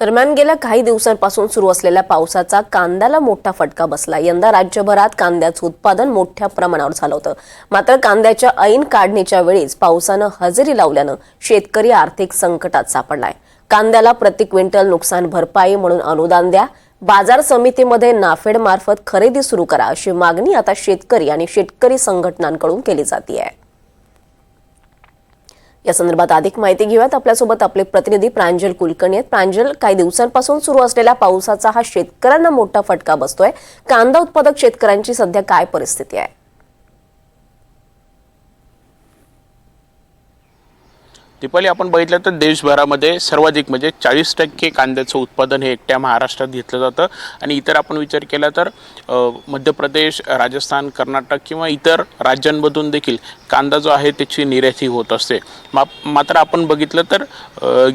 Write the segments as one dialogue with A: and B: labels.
A: दरम्यान गेल्या काही दिवसांपासून सुरू असलेल्या पावसाचा कांद्याला मोठा फटका बसला। यंदा राज्यभरात कांद्याचं उत्पादन मोठ्या प्रमाणावर झालं होतं। मात्र कांद्याच्या ऐन काढणीच्या वेळीच पावसानं हजेरी लावल्यानं शेतकरी आर्थिक संकटात सापडलाय। कांद्याला प्रति क्विंटल नुकसान भरपाई म्हणून अनुदान द्या, बाजार समितीमध्ये नाफेड मार्फत खरेदी सुरू करा अशी मागणी आता शेतकरी आणि शेतकरी संघटनांकडून केली जाते आहे। या संदर्भात अधिक माहिती घेऊयात। आपल्यासोबत आपले प्रतिनिधी प्रांजल कुलकर्णी आहेत। प्रांजल, काही दिवसांपासून सुरू असलेल्या पावसाचा हा शेतकऱ्यांना मोठा फटका बसतोय। कांदा उत्पादक शेतकऱ्यांची सध्या काय परिस्थिती आहे?
B: दीपाली, आपण बघितलं तर देशभरामध्ये सर्वाधिक म्हणजे 40% कांद्याचं उत्पादन हे एकट्या महाराष्ट्रात घेतलं जातं आणि इतर आपण विचार केला तर मध्य प्रदेश, राजस्थान, कर्नाटक किंवा इतर राज्यांमधून देखील कांदा जो आहे त्याची निर्यात होत असते। मात्र आपण बघितलं तर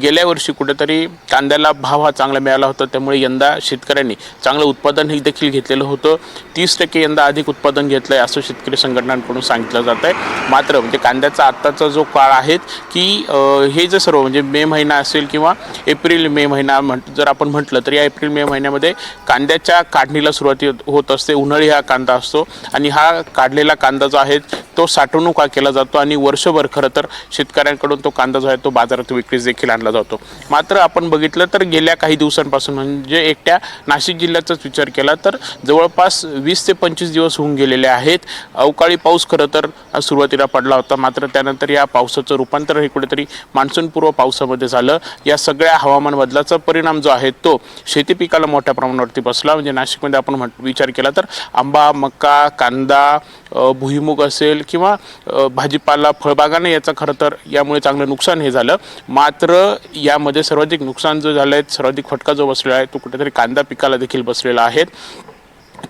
B: गेल्या वर्षी कुठेतरी कांद्याला भाव हा चांगला मिळाला होता, त्यामुळे यंदा शेतकऱ्यांनी चांगलं उत्पादन हे देखील घेतलेलं होतं। 30% यंदा अधिक उत्पादन घेतलंय असं शेतकरी संघटनांकडून सांगितलं जात आहे। मात्र म्हणजे कांद्याचा आत्ताचा जो काळ आहे की हे जे सर्व म्हणजे मे महिना असेल किंवा एप्रिल मे महिना जर आपण म्हटलं तर या एप्रिल मे महिन्यामध्ये कांद्याच्या काढणीला सुरुवात होत असते। उन्हाळी हा कांदा असतो आणि हा काढलेला कांदा जो आहे तो साठवणूक केला जातो आणि वर्षभर खरं तर शेतकऱ्यांकडून तो कांदा जो आहे तो बाजारात विक्रीस देखील आणला जातो। मात्र आपण बघितलं तर गेल्या काही दिवसांपासून म्हणजे एकट्या नाशिक जिल्ह्याचाच विचार केला तर जवळपास 20 ते 25 दिवस होऊन गेलेले आहेत। अवकाळी पाऊस खरं तर सुरुवातीला पडला होता, मात्र त्यानंतर या पावसाचं रूपांतर हे कुठेतरी मान्सूनपूर्व पावसामध्ये झालं। या सगळ्या हवामान बदलाचा परिणाम जो आहे तो शेती पिकाला मोठ्या प्रमाणावरती बसला। म्हणजे नाशिकमध्ये आपण विचार केला तर आंबा, मका, कांदा, भुईमुग असेल किंवा भाजीपाला, फळबागांना याचा खरं तर यामुळे चांगलं नुकसान हे झालं। मात्र यामध्ये सर्वाधिक नुकसान जो झालं आहे, सर्वाधिक फटका जो बसलेला आहे तो कुठेतरी कांदा पिकाला देखील बसलेला आहे।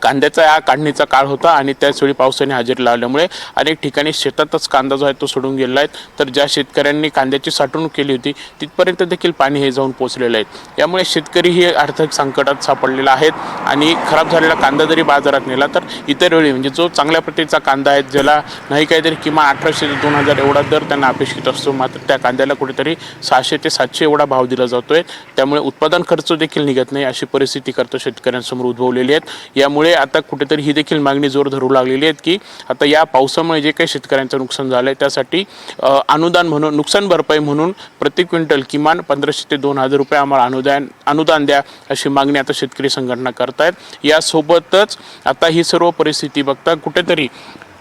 B: कांद्याचा या काढणीचा काळ होता आणि त्याचवेळी पावसाने हजेरी लावल्यामुळे अनेक ठिकाणी शेतातच कांदा जो आहे तो सोडून गेलेला आहे। तर ज्या शेतकऱ्यांनी कांद्याची साठवणूक केली होती तिथपर्यंत देखील पाणी हे जाऊन पोहोचलेलं आहे। यामुळे शेतकरी हे आर्थिक संकटात सापडलेला आहेत आणि खराब झालेला कांदा जरी बाजारात नेला तर इतर वेळी म्हणजे जो चांगल्या प्रतीचा कांदा आहे, ज्याला नाही काहीतरी किमान 1800 ते 2000 एवढा दर त्यांना अपेक्षित असतो, मात्र त्या कांद्याला कुठेतरी 600 ते 700 एवढा भाव दिला जातोय। त्यामुळे उत्पादन खर्च देखील निघत नाही अशी परिस्थिती खरं शेतकऱ्यांसमोर उद्भवलेली आहे। यामुळे आता कुठेतरी ही देखील मागणी जोर धरू लागलेली आहे की आता या पावसामुळे जे काही शेतकऱ्यांचं नुकसान झालंय त्यासाठी अनुदान म्हणून, नुकसान भरपाई म्हणून प्रति क्विंटल किमान 1500 ते 2000 रुपये आम्हाला अनुदान द्या अशी मागणी आता शेतकरी संघटना करतायत। यासोबतच आता ही सर्व परिस्थिती बघता कुठेतरी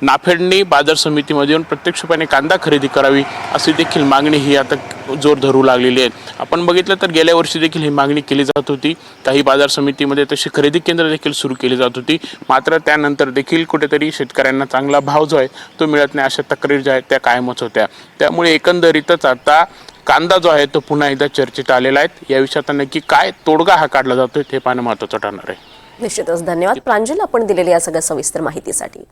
B: नाफेडनी बाजार समितीमध्ये येऊन प्रत्यक्षपणे कांदा खरेदी करावी अशी देखील मागणी ही आता जोर धरू लागलेली आहे। आपण बघितलं तर गेल्या वर्षी देखील ही मागणी केली जात होती। काही बाजार समितीमध्ये तशी खरेदी केंद्र देखील सुरू केली जात होती, मात्र त्यानंतर देखील कुठेतरी शेतकऱ्यांना चांगला भाव जो आहे तो मिळत नाही अशा तक्रारी ज्या आहेत त्या कायमच होत्या। त्यामुळे एकंदरीतच आता कांदा जो आहे तो पुन्हा एकदा चर्चेत आलेला आहे। या विषयात नक्की काय तोडगा हा काढला जातोय ते पाहणं महत्त्वाचं ठरणार आहे।
A: निश्चितच धन्यवाद प्रांजल, आपण दिलेल्या या सगळ्या सविस्तर माहितीसाठी।